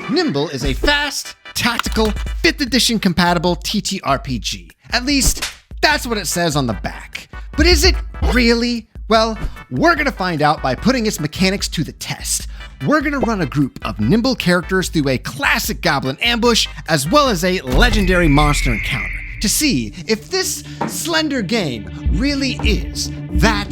Nimble is a fast, tactical, 5th edition compatible TTRPG. At least, that's what it says on the back. But is it really? Well, we're gonna find out by putting its mechanics to the test. We're gonna run a group of Nimble characters through a classic goblin ambush, as well as a legendary monster encounter, to see if this slender game really is that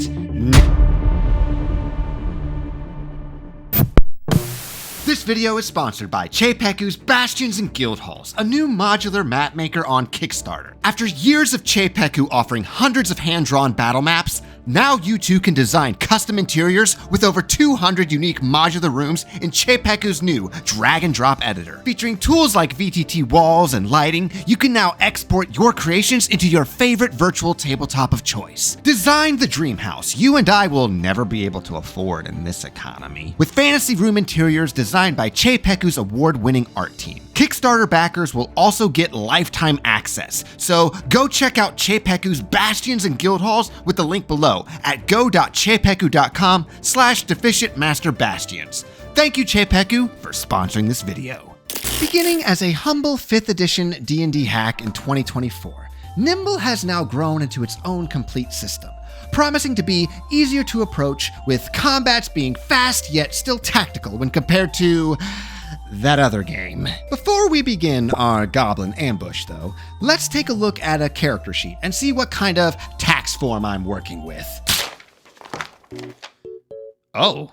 This video is sponsored by Chepeku's Bastions and Guild Halls, a new modular map maker on Kickstarter. After years of Chepeku offering hundreds of hand-drawn battle maps, now you too can design custom interiors with over 200 unique modular rooms in Chepeku's new drag-and-drop editor. Featuring tools like VTT walls and lighting, you can now export your creations into your favorite virtual tabletop of choice. Design the dream house you and I will never be able to afford in this economy, with fantasy room interiors designed by Chepeku's award-winning art team. Kickstarter backers will also get lifetime access, so go check out Chepeku's Bastions and Guild Halls with the link below at go.chepeku.com/deficientmasterbastions. Thank you, Chepeku, for sponsoring this video. Beginning as a humble 5th edition D&D hack in 2024, Nimble has now grown into its own complete system, promising to be easier to approach, with combats being fast yet still tactical when compared to that other game. Before we begin our goblin ambush, though, let's take a look at a character sheet and see what kind of tax form I'm working with. Oh,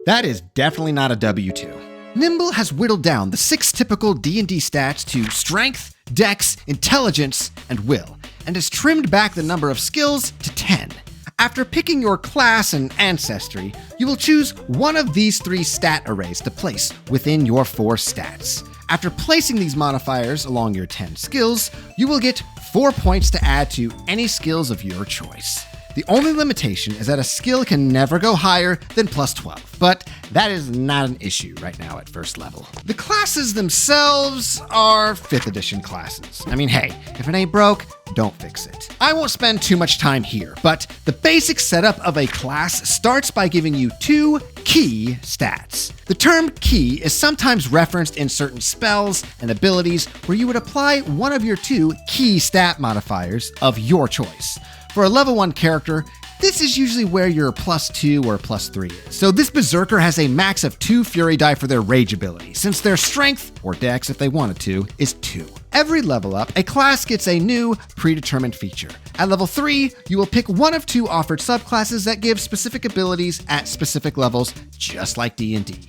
that is definitely not a W2. Nimble has whittled down the 6 typical D&D stats to strength, dex, intelligence, and will, and has trimmed back the number of skills to 10. After picking your class and ancestry, you will choose one of these 3 stat arrays to place within your 4 stats. After placing these modifiers along your 10 skills, you will get 4 points to add to any skills of your choice. The only limitation is that a skill can never go higher than plus 12, but that is not an issue right now at first level. The classes themselves are 5th edition classes. I mean, hey, if it ain't broke, don't fix it. I won't spend too much time here, but the basic setup of a class starts by giving you 2 key stats. The term key is sometimes referenced in certain spells and abilities where you would apply one of your 2 key stat modifiers of your choice. For a level 1 character, this is usually where your plus 2 or plus 3 is. So this berserker has a max of 2 fury die for their rage ability, since their strength, or dex if they wanted to, is 2. Every level up, a class gets a new predetermined feature. At level 3, you will pick one of 2 offered subclasses that give specific abilities at specific levels, just like D&D.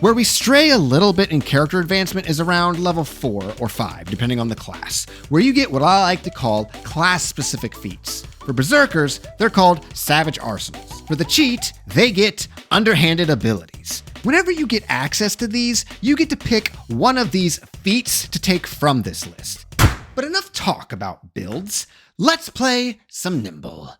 Where we stray a little bit in character advancement is around level 4 or 5, depending on the class, where you get what I like to call class-specific feats. For berserkers, they're called savage arsenals. For the cheat, they get underhanded abilities. Whenever you get access to these, you get to pick one of these feats to take from this list. But enough talk about builds. Let's play some Nimble.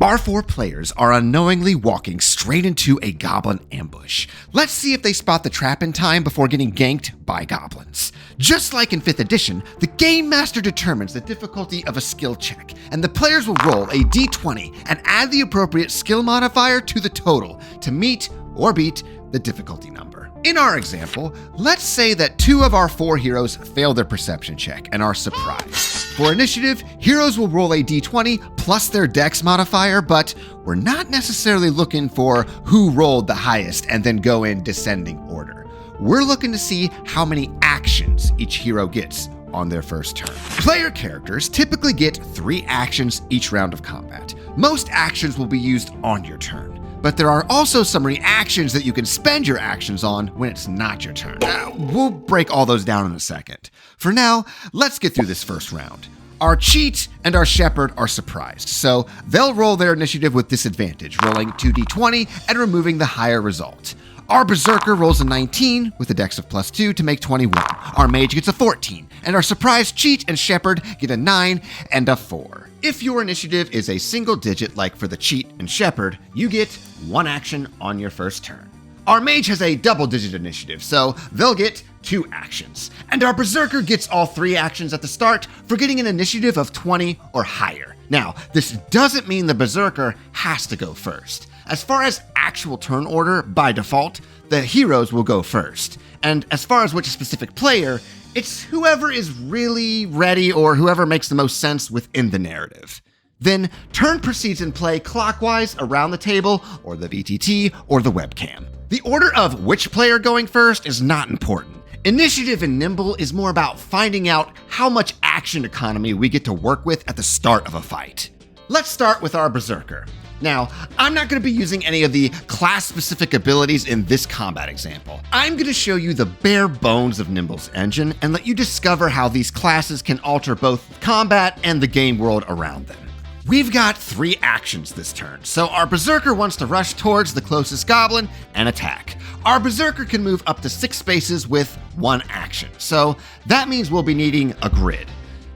Our 4 players are unknowingly walking straight into a goblin ambush. Let's see if they spot the trap in time before getting ganked by goblins. Just like in 5th edition, the Game Master determines the difficulty of a skill check, and the players will roll a d20 and add the appropriate skill modifier to the total to meet or beat the difficulty number. In our example, let's say that 2 of our 4 heroes fail their perception check and are surprised. For initiative, heroes will roll a d20 plus their dex modifier, but we're not necessarily looking for who rolled the highest and then go in descending order. We're looking to see how many actions each hero gets on their first turn. Player characters typically get 3 actions each round of combat. Most actions will be used on your turn, but there are also some reactions that you can spend your actions on when it's not your turn. We'll break all those down in a second. For now, let's get through this first round. Our cheat and our shepherd are surprised, so they'll roll their initiative with disadvantage, rolling 2d20 and removing the higher result. Our berserker rolls a 19 with a dex of plus 2 to make 21. Our mage gets a 14, and our surprise cheat and shepherd get a 9 and a 4. If your initiative is a single digit like for the cheat and shepherd, you get 1 action on your first turn. Our mage has a double-digit initiative, so they'll get 2 actions. And our berserker gets all 3 actions at the start for getting an initiative of 20 or higher. Now, this doesn't mean the berserker has to go first. As far as actual turn order, by default, the heroes will go first. And as far as which specific player, it's whoever is really ready or whoever makes the most sense within the narrative. Then, turn proceeds in play clockwise around the table, or the VTT, or the webcam. The order of which player going first is not important. Initiative in Nimble is more about finding out how much action economy we get to work with at the start of a fight. Let's start with our Berserker. Now, I'm not going to be using any of the class-specific abilities in this combat example. I'm going to show you the bare bones of Nimble's engine and let you discover how these classes can alter both combat and the game world around them. We've got 3 actions this turn, so our Berserker wants to rush towards the closest goblin and attack. Our Berserker can move up to 6 spaces with 1 action, so that means we'll be needing a grid.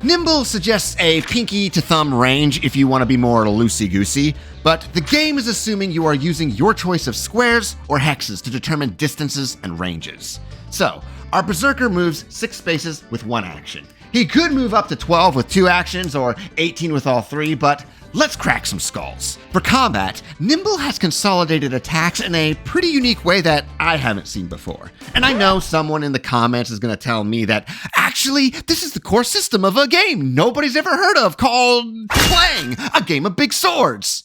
Nimble suggests a pinky to thumb range if you want to be more loosey-goosey, but the game is assuming you are using your choice of squares or hexes to determine distances and ranges. So, our Berserker moves 6 spaces with 1 action. He could move up to 12 with 2 actions or 18 with all 3, but let's crack some skulls. For combat, Nimble has consolidated attacks in a pretty unique way that I haven't seen before. And I know someone in the comments is going to tell me that, actually, this is the core system of a game nobody's ever heard of called Clang, a game of big swords.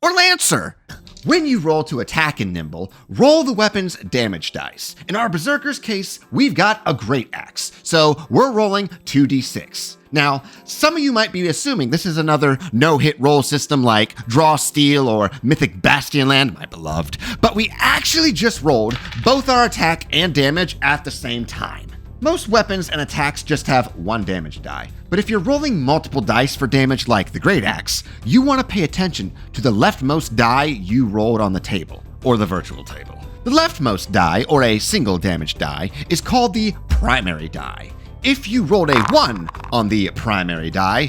Or Lancer. When you roll to attack in Nimble, roll the weapon's damage dice. In our Berserker's case, we've got a Great Axe, so we're rolling 2d6. Now, some of you might be assuming this is another no-hit roll system like Draw Steel or Mythic Bastionland, my beloved, but we actually just rolled both our attack and damage at the same time. Most weapons and attacks just have 1 damage die, but if you're rolling multiple dice for damage like the Great Axe, you want to pay attention to the leftmost die you rolled on the table, or the virtual table. The leftmost die, or a single damage die, is called the primary die. If you rolled a 1 on the primary die,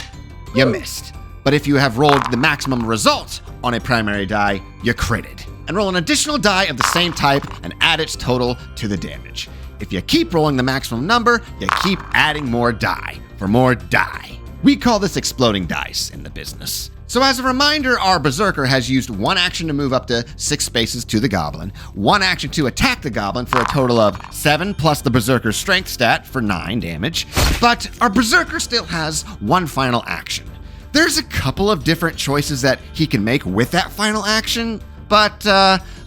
you missed. But if you have rolled the maximum result on a primary die, you critted. And roll an additional die of the same type and add its total to the damage. If you keep rolling the maximum number, you keep adding more die for more die. We call this exploding dice in the business. So as a reminder, our Berserker has used 1 action to move up to 6 spaces to the goblin, 1 action to attack the goblin for a total of 7 plus the Berserker's strength stat for 9 damage, but our Berserker still has 1 final action. There's a couple of different choices that he can make with that final action, but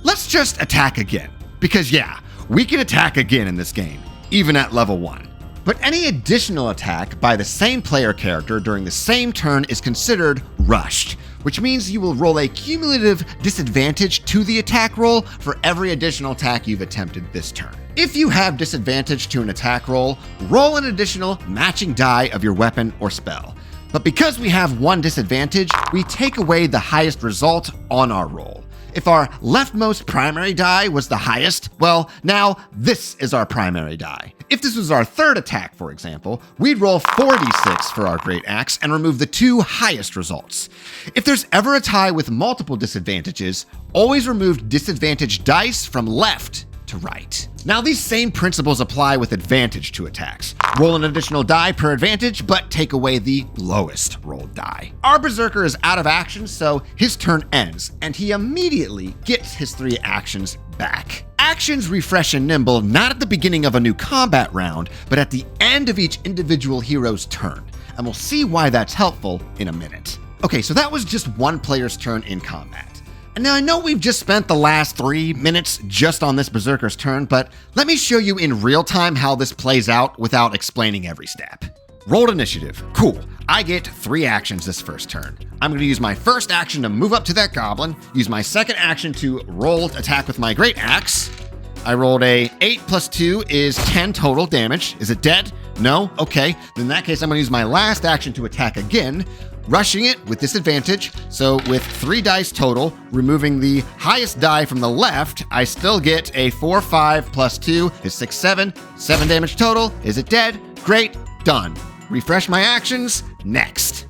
let's just attack again. Because yeah, we can attack again in this game, even at level 1. But any additional attack by the same player character during the same turn is considered rushed, which means you will roll a cumulative disadvantage to the attack roll for every additional attack you've attempted this turn. If you have disadvantage to an attack roll, roll an additional matching die of your weapon or spell. But because we have 1 disadvantage, we take away the highest result on our roll. If our leftmost primary die was the highest, well, now this is our primary die. If this was our 3rd attack, for example, we'd roll 4d6 for our Great Axe and remove the 2 highest results. If there's ever a tie with multiple disadvantages, always remove disadvantage dice from left to right. Now, these same principles apply with advantage to attacks. Roll an additional die per advantage, but take away the lowest rolled die. Our Berserker is out of action, so his turn ends, and he immediately gets his 3 actions back. Actions refresh in Nimble not at the beginning of a new combat round, but at the end of each individual hero's turn, and we'll see why that's helpful in a minute. Okay, so that was just 1 player's turn in combat. And now I know we've just spent the last 3 minutes just on this Berserker's turn, but let me show you in real time how this plays out without explaining every step. Rolled initiative. Cool. I get 3 actions this first turn. I'm going to use my first action to move up to that goblin, use my second action to roll attack with my Great Axe. I rolled a 8 plus 2 is 10 total damage. Is it dead? No? Okay. In that case, I'm going to use my last action to attack again, rushing it with disadvantage. So with 3 dice total, removing the highest die from the left, I still get a 4, 5 plus 2 is 6, 7. 7 damage total. Is it dead? Great. Done. Refresh my actions. Next.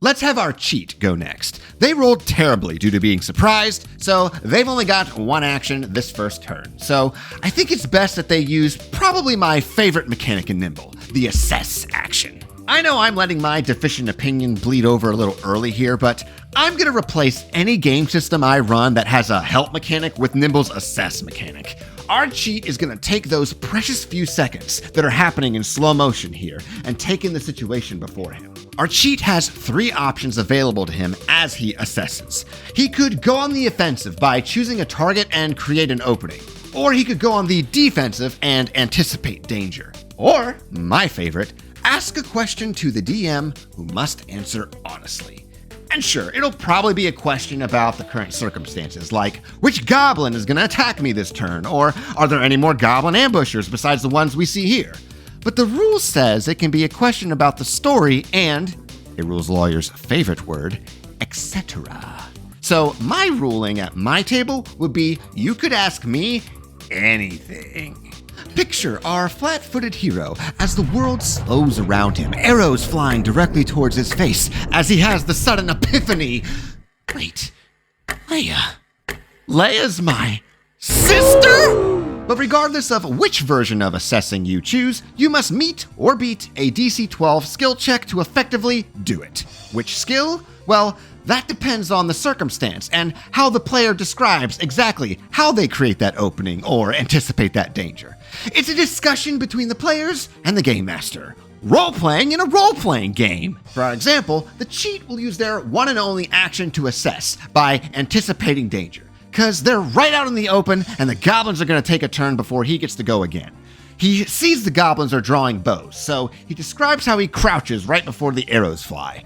Let's have our cheat go next. They rolled terribly due to being surprised, so they've only got 1 action this first turn. So I think it's best that they use probably my favorite mechanic in Nimble, the assess action. I know I'm letting my deficient opinion bleed over a little early here, but I'm going to replace any game system I run that has a help mechanic with Nimble's assess mechanic. Our cheat is going to take those precious few seconds that are happening in slow motion here and take in the situation before him. Our cheat has 3 options available to him as he assesses. He could go on the offensive by choosing a target and create an opening, or he could go on the defensive and anticipate danger. Or, my favorite, ask a question to the DM who must answer honestly. And sure, it'll probably be a question about the current circumstances, like, which goblin is going to attack me this turn, or are there any more goblin ambushers besides the ones we see here? But the rule says it can be a question about the story and, a rules lawyer's favorite word, etc. So my ruling at my table would be, you could ask me anything. Picture our flat-footed hero as the world slows around him, arrows flying directly towards his face as he has the sudden epiphany. Wait, Leia's my sister? But regardless of which version of assessing you choose, you must meet or beat a DC 12 skill check to effectively do it. Which skill? Well, that depends on the circumstance and how the player describes exactly how they create that opening or anticipate that danger. It's a discussion between the players and the game master. Role-playing in a role-playing game. For our example, the cheat will use their one and only action to assess by anticipating danger, because they're right out in the open and the goblins are going to take a turn before he gets to go again. He sees the goblins are drawing bows, so he describes how he crouches right before the arrows fly.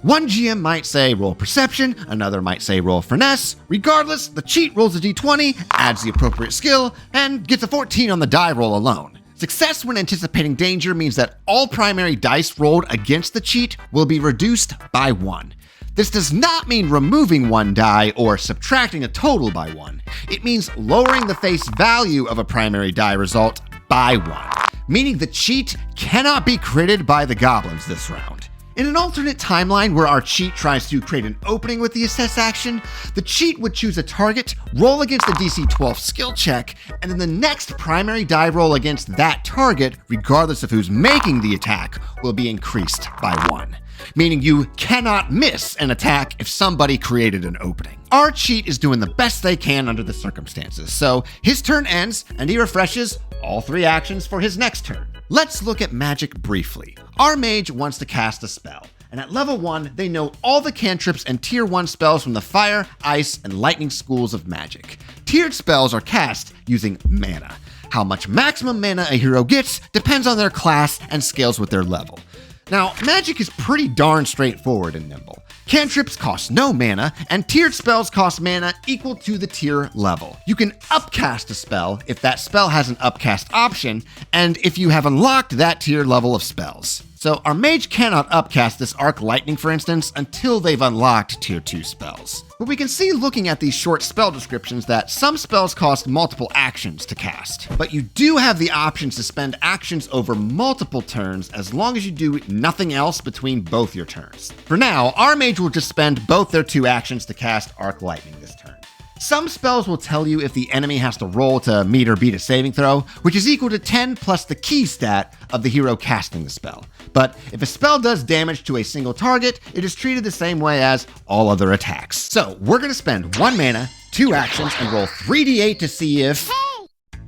One GM might say roll perception, another might say roll finesse. Regardless, the cheat rolls a d20, adds the appropriate skill, and gets a 14 on the die roll alone. Success when anticipating danger means that all primary dice rolled against the cheat will be reduced by 1. This does not mean removing 1 die or subtracting a total by 1. It means lowering the face value of a primary die result by 1, meaning the cheat cannot be critted by the goblins this round. In an alternate timeline where our cheat tries to create an opening with the assess action, the cheat would choose a target, roll against the DC 12 skill check, and then the next primary die roll against that target, regardless of who's making the attack, will be increased by 1. Meaning you cannot miss an attack if somebody created an opening. Our cheat is doing the best they can under the circumstances, so his turn ends and he refreshes all 3 actions for his next turn. Let's look at magic briefly. Our mage wants to cast a spell, and at level 1, they know all the cantrips and tier 1 spells from the fire, ice, and lightning schools of magic. Tiered spells are cast using mana. How much maximum mana a hero gets depends on their class and scales with their level. Now, magic is pretty darn straightforward in Nimble. Cantrips cost no mana, and tiered spells cost mana equal to the tier level. You can upcast a spell if that spell has an upcast option, and if you have unlocked that tier level of spells. So our mage cannot upcast this Arc Lightning, for instance, until they've unlocked tier 2 spells. But we can see looking at these short spell descriptions that some spells cost multiple actions to cast. But you do have the options to spend actions over multiple turns as long as you do nothing else between both your turns. For now, our mage will just spend both their 2 actions to cast Arc Lightning this turn. Some spells will tell you if the enemy has to roll to meet or beat a saving throw, which is equal to 10 plus the key stat of the hero casting the spell. But if a spell does damage to a single target, it is treated the same way as all other attacks. So we're going to spend 1 mana, 2 actions, and roll 3d8 to see if...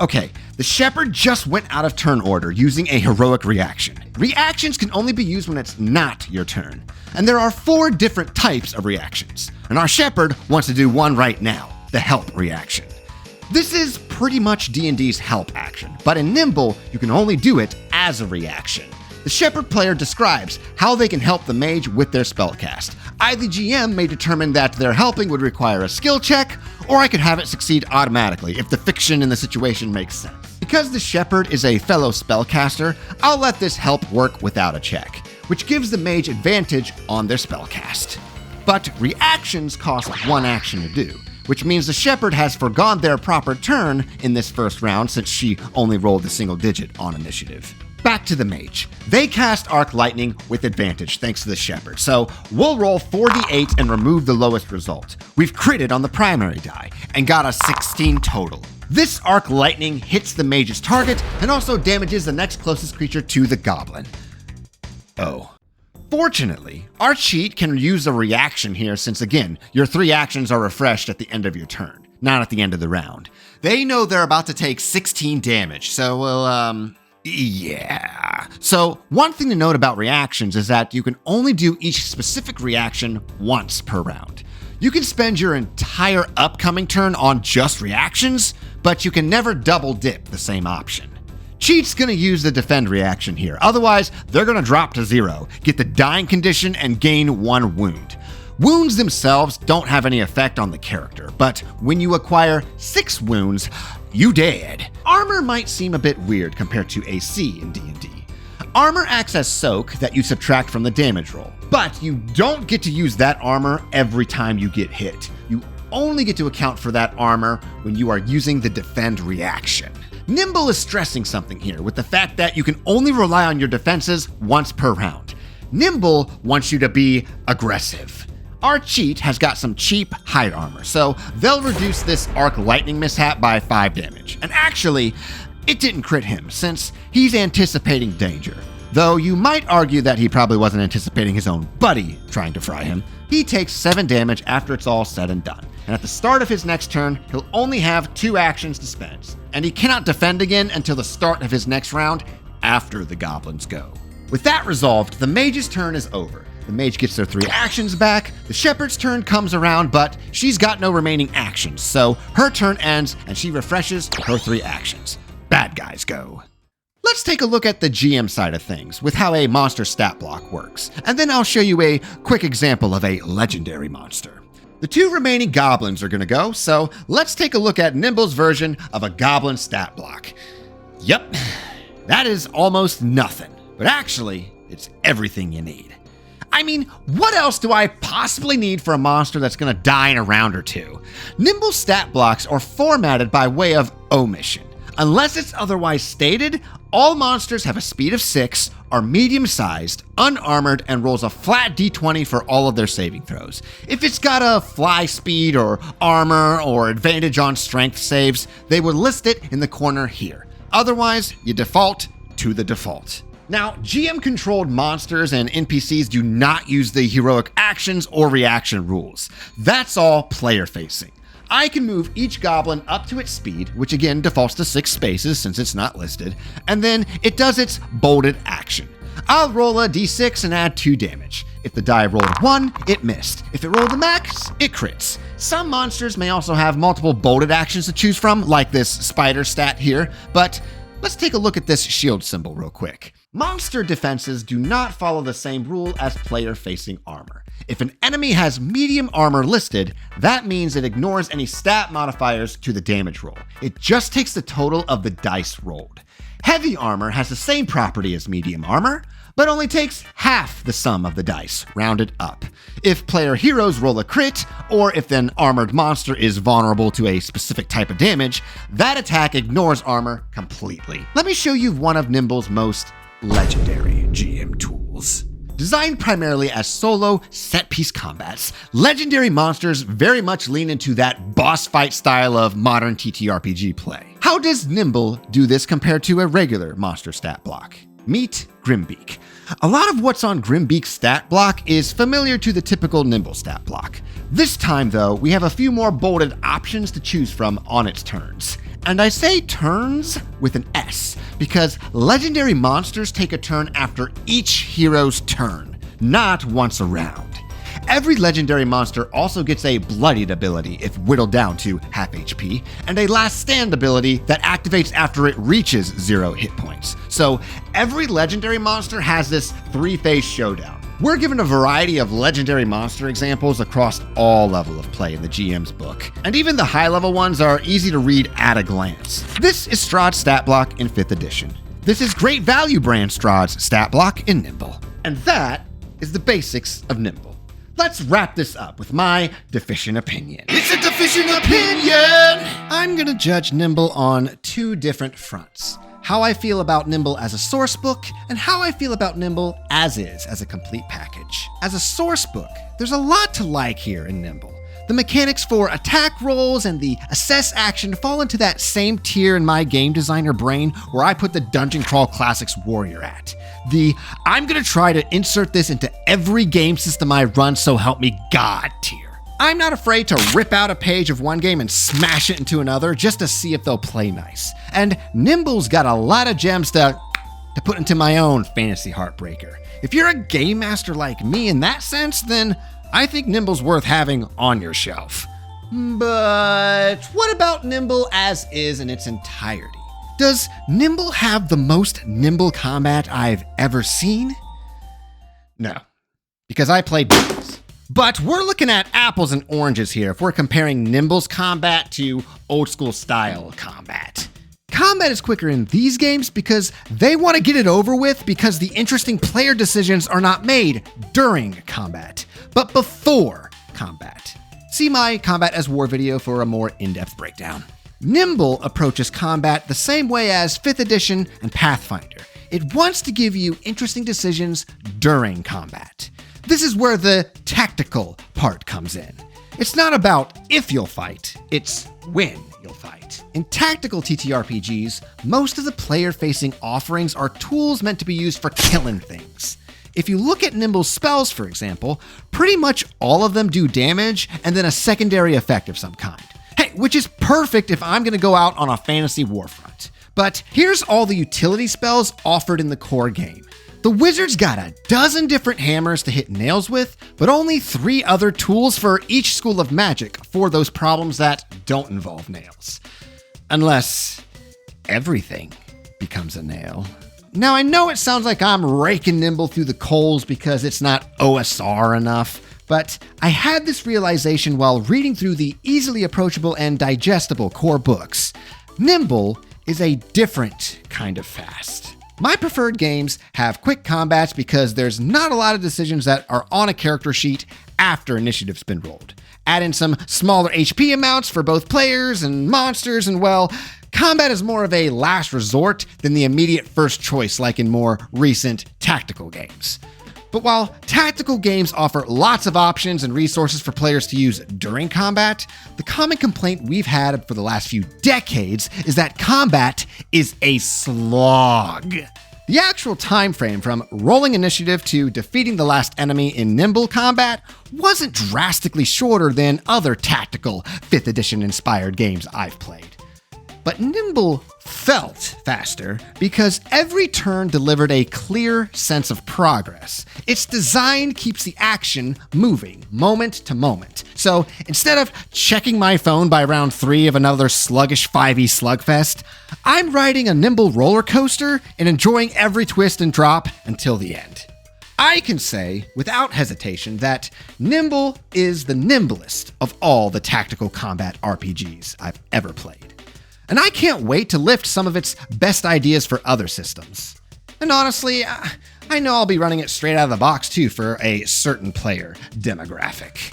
Okay, the Shepherd just went out of turn order using a heroic reaction. Reactions can only be used when it's not your turn. And there are 4 different types of reactions. And our Shepherd wants to do one right now. The help reaction. This is pretty much D&D's help action, but in Nimble, you can only do it as a reaction. The Shepherd player describes how they can help the mage with their spellcast. I, the GM, may determine that their helping would require a skill check, or I could have it succeed automatically if the fiction in the situation makes sense. Because the Shepherd is a fellow spellcaster, I'll let this help work without a check, which gives the mage advantage on their spellcast. But reactions cost 1 action to do, which means the Shepherd has forgone their proper turn in this first round since she only rolled a single digit on initiative. Back to the mage. They cast Arc Lightning with advantage thanks to the Shepherd, so we'll roll 4d8 and remove the lowest result. We've critted on the primary die and got a 16 total. This Arc Lightning hits the mage's target and also damages the next closest creature to the goblin. Oh. Fortunately, our cheat can use a reaction here since, again, your 3 actions are refreshed at the end of your turn, not at the end of the round. They know they're about to take 16 damage, so yeah. So one thing to note about reactions is that you can only do each specific reaction once per round. You can spend your entire upcoming turn on just reactions, but you can never double dip the same option. Cheat's gonna use the defend reaction here, otherwise they're gonna drop to 0, get the dying condition, and gain 1 wound. Wounds themselves don't have any effect on the character, but when you acquire 6 wounds, you dead. Armor might seem a bit weird compared to AC in D&D. Armor acts as soak that you subtract from the damage roll, but you don't get to use that armor every time you get hit. You only get to account for that armor when you are using the defend reaction. Nimble is stressing something here with the fact that you can only rely on your defenses once per round. Nimble wants you to be aggressive. Our cheat has got some cheap hide armor, so they'll reduce this arc lightning mishap by 5 damage. And actually, it didn't crit him since he's anticipating danger. Though you might argue that he probably wasn't anticipating his own buddy trying to fry him. He takes 7 damage after it's all said and done. And at the start of his next turn, he'll only have 2 actions to spend. And he cannot defend again until the start of his next round after the goblins go. With that resolved, the mage's turn is over. The mage gets their 3 actions back, the shepherd's turn comes around, but she's got no remaining actions, so her turn ends and she refreshes her 3 actions. Bad guys go. Let's take a look at the GM side of things with how a monster stat block works, and then I'll show you a quick example of a legendary monster. The 2 remaining goblins are gonna go, so let's take a look at Nimble's version of a goblin stat block. Yep, that is almost nothing, but actually, it's everything you need. I mean, what else do I possibly need for a monster that's gonna die in a round or 2? Nimble's stat blocks are formatted by way of omission. Unless it's otherwise stated, all monsters have a speed of 6, are medium-sized, unarmored, and rolls a flat d20 for all of their saving throws. If it's got a fly speed or armor or advantage on strength saves, they would list it in the corner here. Otherwise, you default to the default. Now, GM-controlled monsters and NPCs do not use the heroic actions or reaction rules. That's all player-facing. I can move each goblin up to its speed, which again defaults to 6 spaces since it's not listed, and then it does its bolded action. I'll roll a d6 and add 2 damage. If the die rolled 1, it missed. If it rolled the max, it crits. Some monsters may also have multiple bolded actions to choose from, like this spider stat here, but let's take a look at this shield symbol real quick. Monster defenses do not follow the same rule as player-facing armor. If an enemy has medium armor listed, that means it ignores any stat modifiers to the damage roll. It just takes the total of the dice rolled. Heavy armor has the same property as medium armor, but only takes half the sum of the dice, rounded up. If player heroes roll a crit, or if an armored monster is vulnerable to a specific type of damage, that attack ignores armor completely. Let me show you one of Nimble's most legendary GM tools. Designed primarily as solo set-piece combats, legendary monsters very much lean into that boss fight style of modern TTRPG play. How does Nimble do this compared to a regular monster stat block? Meet Grimbeak. A lot of what's on Grimbeak's stat block is familiar to the typical Nimble stat block. This time, though, we have a few more bolded options to choose from on its turns. And I say turns with an S, because legendary monsters take a turn after each hero's turn, not once a round. Every legendary monster also gets a bloodied ability if whittled down to half HP, and a last stand ability that activates after it reaches 0 hit points. So every legendary monster has this 3-phase showdown. We're given a variety of legendary monster examples across all level of play in the GM's book, and even the high-level ones are easy to read at a glance. This is Strahd's stat block in 5th edition. This is Great Value brand Strahd's stat block in Nimble. And that is the basics of Nimble. Let's wrap this up with my deficient opinion. It's a deficient opinion! I'm gonna judge Nimble on 2 different fronts. How I feel about Nimble as a source book, and how I feel about Nimble as is, as a complete package. As a source book, there's a lot to like here in Nimble. The mechanics for attack rolls and the assess action fall into that same tier in my game designer brain where I put the Dungeon Crawl Classics Warrior at. The I'm gonna try to insert this into every game system I run, so help me God tier. I'm not afraid to rip out a page of one game and smash it into another just to see if they'll play nice. And Nimble's got a lot of gems to put into my own fantasy heartbreaker. If you're a game master like me in that sense, then I think Nimble's worth having on your shelf. But what about Nimble as is in its entirety? Does Nimble have the most Nimble combat I've ever seen? No, because I played Nimbles. But we're looking at apples and oranges here if we're comparing Nimble's combat to old school style combat. Combat is quicker in these games because they want to get it over with because the interesting player decisions are not made during combat, but before combat. See my Combat as War video for a more in-depth breakdown. Nimble approaches combat the same way as 5th edition and Pathfinder. It wants to give you interesting decisions during combat. This is where the tactical part comes in. It's not about if you'll fight, it's when you'll fight. In tactical TTRPGs, most of the player-facing offerings are tools meant to be used for killing things. If you look at Nimble's spells, for example, pretty much all of them do damage and then a secondary effect of some kind. Hey, which is perfect if I'm gonna go out on a fantasy warfront. But here's all the utility spells offered in the core game. The wizard's got a dozen different hammers to hit nails with, but only 3 other tools for each school of magic for those problems that don't involve nails. Unless everything becomes a nail. Now I know it sounds like I'm raking Nimble through the coals because it's not OSR enough, but I had this realization while reading through the easily approachable and digestible core books. Nimble is a different kind of fast. My preferred games have quick combats because there's not a lot of decisions that are on a character sheet after initiative's been rolled. Add in some smaller HP amounts for both players and monsters, and well, combat is more of a last resort than the immediate first choice like in more recent tactical games. But while tactical games offer lots of options and resources for players to use during combat, the common complaint we've had for the last few decades is that combat is a slog. The actual time frame from rolling initiative to defeating the last enemy in Nimble combat wasn't drastically shorter than other tactical 5th edition inspired games I've played. But Nimble felt faster because every turn delivered a clear sense of progress. Its design keeps the action moving moment to moment. So instead of checking my phone by round 3 of another sluggish 5e slugfest, I'm riding a Nimble roller coaster and enjoying every twist and drop until the end. I can say without hesitation that Nimble is the nimblest of all the tactical combat RPGs I've ever played. And I can't wait to lift some of its best ideas for other systems. And honestly, I know I'll be running it straight out of the box too for a certain player demographic.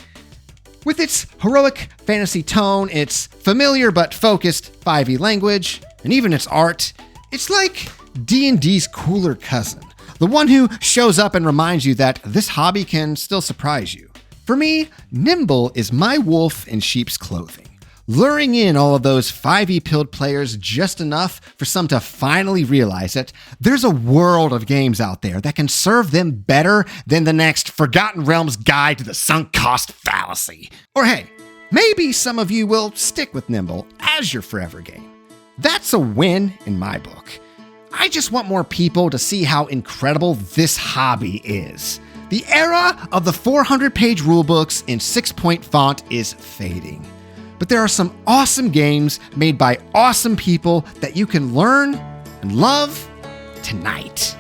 With its heroic fantasy tone, its familiar but focused 5e language, and even its art, it's like D&D's cooler cousin. The one who shows up and reminds you that this hobby can still surprise you. For me, Nimble is my wolf in sheep's clothing, luring in all of those 5e pilled players just enough for some to finally realize that there's a world of games out there that can serve them better than the next Forgotten Realms Guide to the Sunk Cost Fallacy. Or hey, maybe some of you will stick with Nimble as your forever game. That's a win in my book. I just want more people to see how incredible this hobby is. The era of the 400-page rulebooks in 6-point font is fading. But there are some awesome games made by awesome people that you can learn and love tonight.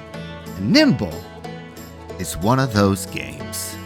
And Nimble is one of those games.